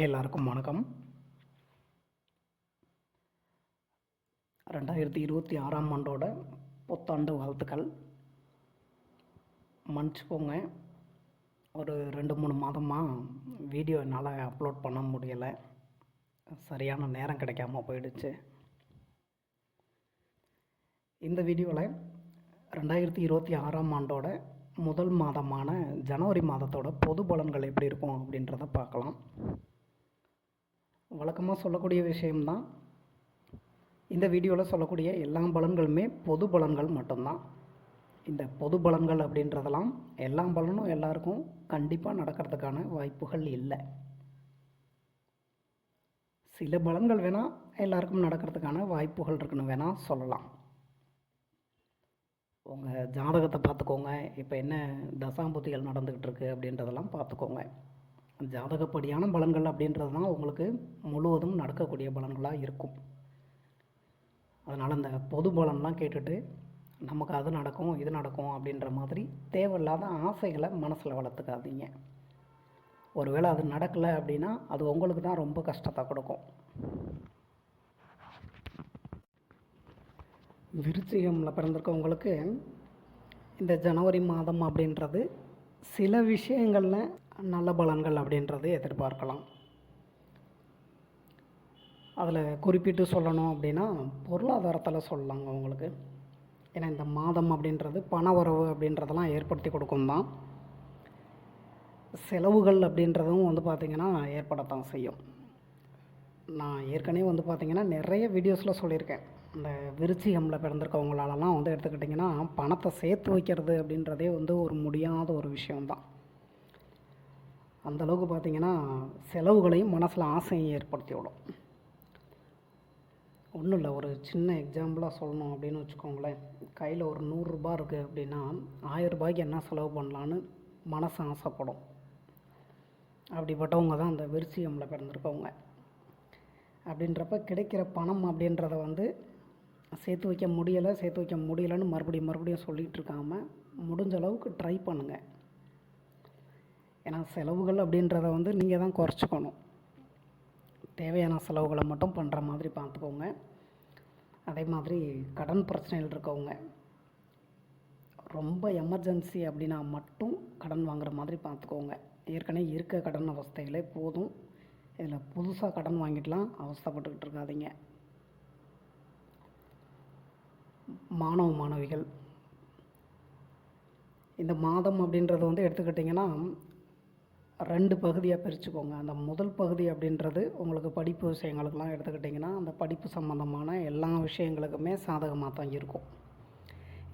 எல்லாருக்கும் வணக்கம். 2026ஆம் ஆண்டோட புத்தாண்டு வாழ்த்துக்கள். மன்னிச்சுக்கோங்க, ஒரு 2-3 மாதமாக வீடியோ என்னால் அப்லோட் பண்ண முடியலை. சரியான நேரம் கிடைக்காம போயிடுச்சு. இந்த வீடியோவில் 2026ஆம் ஆண்டோட முதல் மாதமான ஜனவரி மாதத்தோட பொது பலன்கள் எப்படி இருக்கும் அப்படின்றத பார்க்கலாம். வழக்கமாக சொல்லக்கூடிய விஷயம்தான். இந்த வீடியோவில் சொல்லக்கூடிய எல்லா பலன்களுமே பொது பலன்கள் மட்டும்தான். இந்த பொது பலன்கள் அப்படின்றதெல்லாம் எல்லா பலனும் எல்லாருக்கும் கண்டிப்பாக நடக்கிறதுக்கான வாய்ப்புகள் இல்லை. சில பலன்கள் வேணால் எல்லாருக்கும் நடக்கிறதுக்கான வாய்ப்புகள் இருக்குன்னு வேணால் சொல்லலாம். உங்கள் ஜாதகத்தை பார்த்துக்கோங்க. இப்போ என்ன தசாம்புத்திகள் நடந்துக்கிட்டு இருக்குது அப்படின்றதெல்லாம் பார்த்துக்கோங்க. ஜாதகப்படியான பலன்கள் அப்படின்றது தான் உங்களுக்கு முழுவதும் நடக்கக்கூடிய பலன்களாக இருக்கும். அதனால் அந்த பொது பலன்லாம் கேட்டுட்டு நமக்கு அது நடக்கும் இது நடக்கும் அப்படின்ற மாதிரி தேவையில்லாத ஆசைகளை மனசில் வளர்த்துக்காதீங்க. ஒருவேளை அது நடக்கலை அப்படின்னா அது உங்களுக்கு தான் ரொம்ப கஷ்டத்தை கொடுக்கும். விருச்சிகமில் பிறந்திருக்கவங்களுக்கு இந்த ஜனவரி மாதம் அப்படின்றது சில விஷயங்களில் நல்ல பலன்கள் அப்படின்றது எதிர்பார்க்கலாம். அதில் குறிப்பிட்டு சொல்லணும் அப்படின்னா பொருளாதாரத்தில் சொல்லலாங்க உங்களுக்கு. ஏன்னா இந்த மாதம் அப்படின்றது பண வரவு அப்படின்றதெல்லாம் ஏற்படுத்தி கொடுக்கும் தான். செலவுகள் அப்படின்றதும் பார்த்திங்கன்னா ஏற்படத்தான் செய்யும். நான் ஏற்கனவே பார்த்திங்கன்னா நிறைய வீடியோஸில் சொல்லியிருக்கேன். இந்த விருச்சிகமில் பிறந்திருக்கவங்களாலலாம் எடுத்துக்கிட்டிங்கன்னா பணத்தை சேர்த்து வைக்கிறது அப்படின்றதே ஒரு முடியாத ஒரு விஷயம்தான். அந்தளவுக்கு பார்த்திங்கன்னா செலவுகளையும் மனசில் ஆசையை ஏற்படுத்தி விடும். ஒன்றும் இல்லை, ஒரு சின்ன எக்ஸாம்பிளாக சொல்லணும் அப்படின்னு வச்சுக்கோங்களேன். கையில் ஒரு 100 ரூபாய் இருக்குது அப்படின்னா 1000 ரூபாய்க்கு என்ன செலவு பண்ணலான்னு மனசு ஆசைப்படும். அப்படிப்பட்டவங்க தான் அந்த விருச்சிகமில் பிறந்திருக்கவங்க. அப்படின்றப்ப கிடைக்கிற பணம் அப்படின்றத சேர்த்து வைக்க முடியலைன்னு மறுபடியும் சொல்லிகிட்டு இருக்காமல் முடிஞ்ச அளவுக்கு ட்ரை பண்ணுங்கள். ஏன்னா செலவுகள் அப்படின்றத நீங்கள் தான் குறைச்சிக்கணும். தேவையான செலவுகளை மட்டும் பண்ணுற மாதிரி பார்த்துக்கோங்க. அதே மாதிரி கடன் பிரச்சனைகள் இருக்கவங்க ரொம்ப எமர்ஜென்சி அப்படின்னா மட்டும் கடன் வாங்குகிற மாதிரி பார்த்துக்கோங்க. ஏற்கனவே இருக்க கடன் அவஸ்தைகளே போதும். இதில் புதுசாக கடன் வாங்கிட்டுலாம் அவஸ்தைப்பட்டுக்கிட்டு இருக்காதீங்க. மாணவ மாணவிகள் இந்த மாதம் அப்படின்றது எடுத்துக்கிட்டிங்கன்னா 2 பகுதியாக பிரிச்சுக்கோங்க. அந்த முதல் பகுதி அப்படின்றது உங்களுக்கு படிப்பு விஷயங்களுக்கெல்லாம் எடுத்துக்கிட்டிங்கன்னா அந்த படிப்பு சம்மந்தமான எல்லா விஷயங்களுக்குமே சாதகமாக தான் இருக்கும்.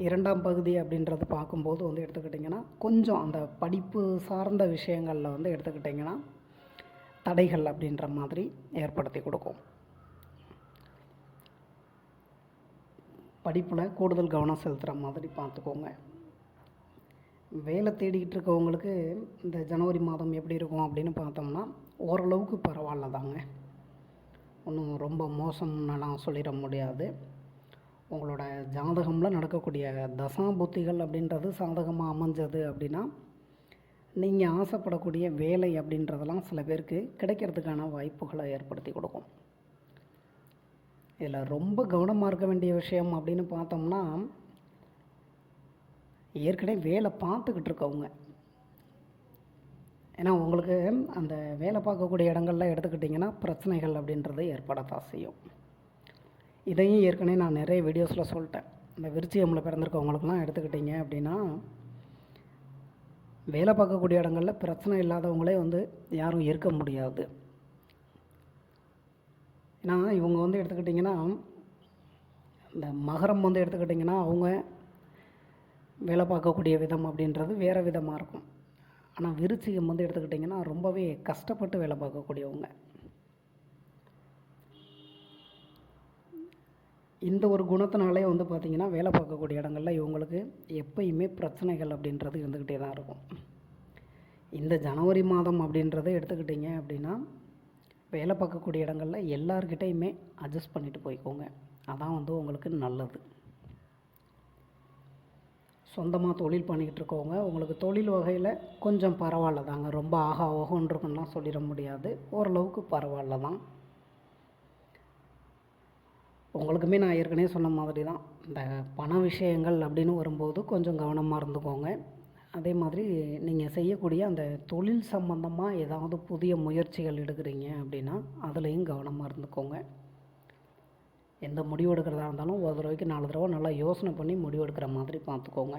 2ஆம் பகுதி அப்படின்றது பார்க்கும்போது எடுத்துக்கிட்டிங்கன்னா கொஞ்சம் அந்த படிப்பு சார்ந்த விஷயங்களில் எடுத்துக்கிட்டிங்கன்னா தடைகள் அப்படின்ற மாதிரி ஏற்படுத்தி கொடுக்கும். படிப்பில் கூடுதல் கவனம் செலுத்துகிற மாதிரி பார்த்துக்கோங்க. வேலை தேடிக்கிட்டு இருக்கவங்களுக்கு இந்த ஜனவரி மாதம் எப்படி இருக்கும் அப்படின்னு பார்த்தோம்னா ஓரளவுக்கு பரவாயில்ல தாங்க. ஒன்றும் ரொம்ப மோசம்னாலாம் சொல்லிட முடியாது. உங்களோட ஜாதகமில் நடக்கக்கூடிய தசாபுத்திகள் அப்படின்றது சாதகமாக அமைஞ்சது அப்படின்னா நீங்கள் ஆசைப்படக்கூடிய வேலை அப்படின்றதெல்லாம் சில பேருக்கு கிடைக்கிறதுக்கான வாய்ப்புகளை ஏற்படுத்தி கொடுக்கும். இதில் ரொம்ப கவனமாக இருக்க வேண்டிய விஷயம் அப்படின்னு பார்த்தோம்னா ஏற்கனவே வேலை பார்த்துக்கிட்டு இருக்கவங்க. ஏன்னா உங்களுக்கு அந்த வேலை பார்க்கக்கூடிய இடங்கள்ல எடுத்துக்கிட்டிங்கன்னா பிரச்சனைகள் அப்படின்றது ஏற்படத்தான் செய்யும். இதையும் ஏற்கனவே நான் நிறைய வீடியோஸில் சொல்லிட்டேன். இந்த விருச்சிகமில் பிறந்திருக்கவங்களுக்குலாம் எடுத்துக்கிட்டிங்க அப்படின்னா வேலை பார்க்கக்கூடிய இடங்களில் பிரச்சனை இல்லாதவங்களே யாரும் இருக்க முடியாது. ஏன்னா இவங்க எடுத்துக்கிட்டிங்கன்னா இந்த மகரம் எடுத்துக்கிட்டிங்கன்னா அவங்க வேலை பார்க்கக்கூடிய விதம் அப்படின்றது வேறு விதமாக இருக்கும். ஆனால் விருச்சிகம் எடுத்துக்கிட்டிங்கன்னா ரொம்பவே கஷ்டப்பட்டு வேலை பார்க்கக்கூடியவங்க. இந்த ஒரு குணத்தினாலே பார்த்திங்கன்னா வேலை பார்க்கக்கூடிய இடங்களில் இவங்களுக்கு எப்பயுமே பிரச்சனைகள் அப்படின்றது இருந்துக்கிட்டே தான் இருக்கும். இந்த ஜனவரி மாதம் அப்படின்றத எடுத்துக்கிட்டிங்க அப்படின்னா வேலை பார்க்கக்கூடிய இடங்களில் எல்லார்கிட்டையுமே அட்ஜஸ்ட் பண்ணிவிட்டு போய்க்கோங்க. அதான் உங்களுக்கு நல்லது. சொந்தமாக தொழில் பண்ணிக்கிட்டு இருக்கவங்க உங்களுக்கு தொழில் வகையில் கொஞ்சம் பரவாயில்ல தாங்க. ரொம்ப ஆகா ஓஹோன்றிருக்குன்னுலாம் சொல்லிட முடியாது. ஓரளவுக்கு பரவாயில்ல தான். உங்களுக்குமே நான் ஏற்கனவே சொன்ன மாதிரி தான், இந்த பண விஷயங்கள் அப்படின்னு வரும்போது கொஞ்சம் கவனமாக இருந்துக்கோங்க. அதே மாதிரி நீங்கள் செய்யக்கூடிய அந்த தொழில் சம்பந்தமாக ஏதாவது புதிய முயற்சிகள் எடுக்கிறீங்க அப்படின்னா அதுலேயும் கவனமாக இருந்துக்கோங்க. எந்த முடிவு எடுக்கிறதா இருந்தாலும் ஒரு தடவைக்கு 4 தடவை நல்லா யோசனை பண்ணி முடிவு எடுக்கிற மாதிரி பார்த்துக்கோங்க.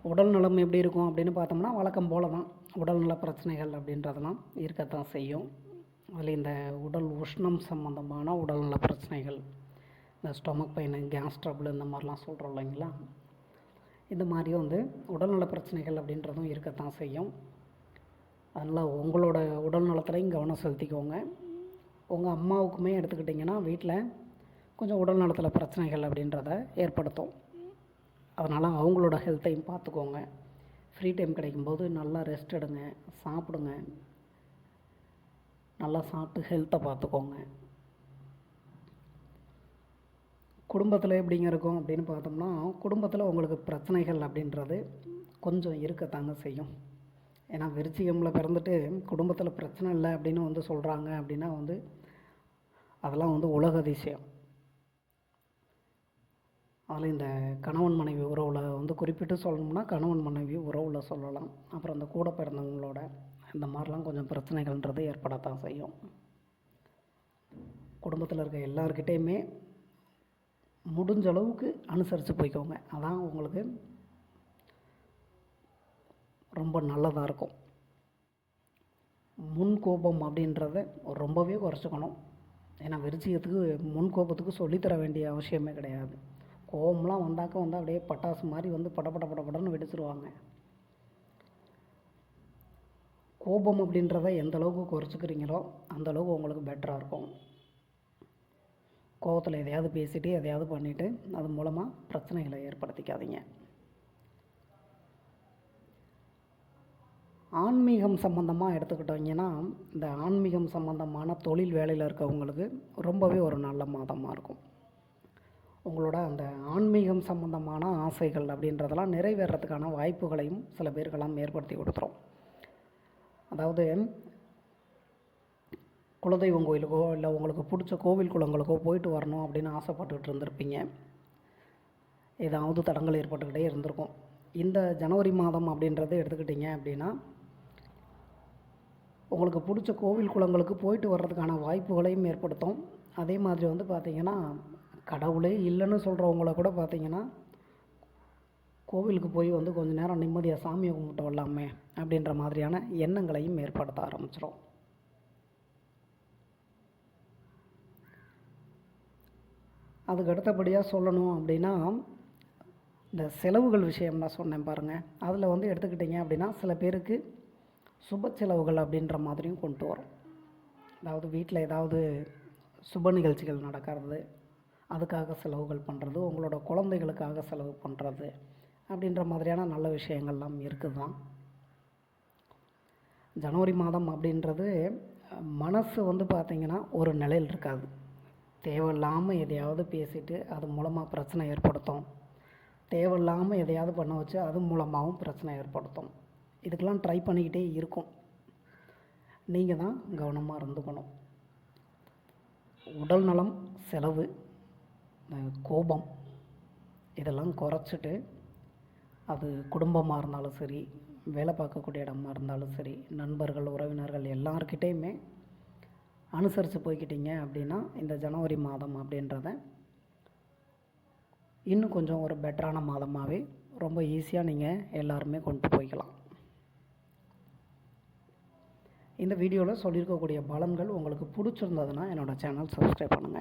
உடல் நலம் எப்படி இருக்கும் அப்படின்னு பார்த்தோம்னா வழக்கம் போல தான். உடல்நல பிரச்சனைகள் அப்படின்றதெல்லாம் இருக்கத்தான் செய்யும். அதில் இந்த உடல் உஷ்ணம் சம்மந்தமான உடல்நல பிரச்சனைகள், இந்த ஸ்டொமக் பெயின், கேஸ் ட்ரபிள் இந்த மாதிரிலாம் சொல்கிறோம் இல்லைங்களா, இந்த மாதிரி உடல்நல பிரச்சனைகள் அப்படின்றதும் இருக்கத்தான் செய்யும். அதனால் உங்களோட உடல் நலத்துலையும் கவனம் செலுத்திக்கோங்க. உங்கள் அம்மாவுக்குமே எடுத்துக்கிட்டிங்கன்னா வீட்டில் கொஞ்சம் உடல் நலத்தில் பிரச்சனைகள் அப்படின்றத ஏற்படுத்தும். அதனால் அவங்களோட ஹெல்த்தையும் பார்த்துக்கோங்க. ஃப்ரீ டைம் கிடைக்கும்போது நல்லா ரெஸ்ட் எடுங்க, சாப்பிடுங்க, நல்லா சாப்பிட்டு ஹெல்த்தை பார்த்துக்கோங்க. குடும்பத்தில் எப்படிங்க இருக்கும் அப்படின்னு பார்த்தோம்னா, குடும்பத்தில் உங்களுக்கு பிரச்சனைகள் அப்படின்றது கொஞ்சம் இருக்கத்தாங்க செய்யும். ஏன்னா விருச்சிகமில் பிறந்துட்டு குடும்பத்தில் பிரச்சனை இல்லை அப்படின்னு சொல்கிறாங்க அப்படின்னா அதெல்லாம் உலக அதிசயம். அதில் இந்த கணவன் மனைவி உறவில் குறிப்பிட்டு சொல்லணும்னா கணவன் மனைவி உறவில் சொல்லலாம். அப்புறம் அந்த கூட பிறந்தவங்களோட இந்த மாதிரிலாம் கொஞ்சம் பிரச்சனைகள்ன்றது ஏற்படத்தான் செய்யும். குடும்பத்தில் இருக்க எல்லார்கிட்டேயுமே முடிஞ்ச அளவுக்கு அனுசரித்து போய்க்கோங்க. அதான் உங்களுக்கு ரொம்ப நல்லதாக இருக்கும். முன் கோபம் அப்படின்றத ரொம்பவே குறைச்சிக்கணும். ஏன்னா விருச்சிகத்துக்கு முன் கோபத்துக்கு சொல்லித்தர வேண்டிய அவசியமே கிடையாது. கோபம்லாம் வந்தாக்க அப்படியே பட்டாசு மாதிரி படபடன்னு வெடிச்சிருவாங்க. கோபம் அப்படின்றத எந்த அளவுக்கு குறைச்சிக்கிறீங்களோ அந்தளவுக்கு உங்களுக்கு பெட்டராக இருக்கும். கோபத்தில் எதையாவது பேசிட்டு எதையாவது பண்ணிவிட்டு அது மூலமாக பிரச்சனைகளை ஏற்படுத்திக்காதீங்க. ஆன்மீகம் சம்மந்தமாக எடுத்துக்கிட்டோங்கன்னா, இந்த ஆன்மீகம் சம்மந்தமான தொழில் வேலையில் இருக்கவங்களுக்கு ரொம்பவே ஒரு நல்ல மாதமாக இருக்கும். உங்களோட அந்த ஆன்மீகம் சம்மந்தமான ஆசைகள் அப்படின்றதெல்லாம் நிறைவேறதுக்கான வாய்ப்புகளையும் சில பேருக்கெல்லாம் ஏற்படுத்தி கொடுத்துரும். அதாவது குலதெய்வம் கோயிலுக்கோ இல்லை உங்களுக்கு பிடிச்ச கோவில் குளங்களுக்கோ போயிட்டு வரணும் அப்படின்னு ஆசைப்பட்டுக்கிட்டு இருந்திருப்பீங்க. ஏதாவது தடங்கள் ஏற்பட்டுக்கிட்டே இருந்திருக்கும். இந்த ஜனவரி மாதம் அப்படின்றத எடுத்துக்கிட்டிங்க அப்படின்னா உங்களுக்கு பிடிச்ச கோவில் குளங்களுக்கு போயிட்டு வர்றதுக்கான வாய்ப்புகளையும் ஏற்படுத்தும். அதே மாதிரி பார்த்திங்கன்னா கடவுளே இல்லைன்னு சொல்கிறவங்கள கூட பார்த்திங்கன்னா கோவிலுக்கு போய் கொஞ்ச நேரம் நிம்மதியாக சாமியை கும்பிட்டு வரலாமே அப்படின்ற மாதிரியான எண்ணங்களையும் ஏற்படுத்த ஆரம்பிச்சிடும். அதுக்கு அடுத்தபடியாக சொல்லணும் அப்படின்னா, இந்த செலவுகள் விஷயம் நான் சொன்னேன் பாருங்கள். அதில் எடுத்துக்கிட்டிங்க அப்படின்னா சில பேருக்கு சுப செலவுகள் அப்படின்ற மாதிரியும் கொண்டு வரும். அதாவது வீட்டில் ஏதாவது சுப நிகழ்ச்சிகள் நடக்கிறது, அதுக்காக செலவுகள் பண்ணுறது, உங்களோட குழந்தைகளுக்காக செலவு பண்ணுறது அப்படின்ற மாதிரியான நல்ல விஷயங்கள்லாம் இருக்குது தான். ஜனவரி மாதம் அப்படின்றது மனசு பார்த்திங்கன்னா ஒரு நிலையில் இருக்காது. தேவையில்லாமல் எதையாவது பேசிட்டு அது மூலமாக பிரச்சனை ஏற்படுத்தும். தேவையில்லாமல் எதையாவது பண்ண வச்சு அது மூலமாகவும் பிரச்சனை ஏற்படுத்தும். இதுக்கெல்லாம் ட்ரை பண்ணிக்கிட்டே இருக்கும். நீங்கள் தான் கவனமாக இருந்துக்கணும். உடல் நலம், செலவு, கோபம் இதெல்லாம் குறைச்சிட்டு அது குடும்பமாக இருந்தாலும் சரி, வேலை பார்க்கக்கூடிய இடமா இருந்தாலும் சரி, நண்பர்கள், உறவினர்கள் எல்லார்கிட்டேயுமே அனுசரித்து போய்க்கிட்டீங்க அப்படின்னா இந்த ஜனவரி மாதம் அப்படின்றத இன்னும் கொஞ்சம் ஒரு பெட்டரான மாதமாகவே ரொம்ப ஈஸியாக நீங்கள் எல்லாருமே கொண்டு போய்க்கலாம். இந்த வீடியோவில் சொல்லியிருக்கக்கூடிய பலன்கள் உங்களுக்கு பிடிச்சிருந்ததுன்னா என்னோடய சேனல் சப்ஸ்கிரைப் பண்ணுங்கள்.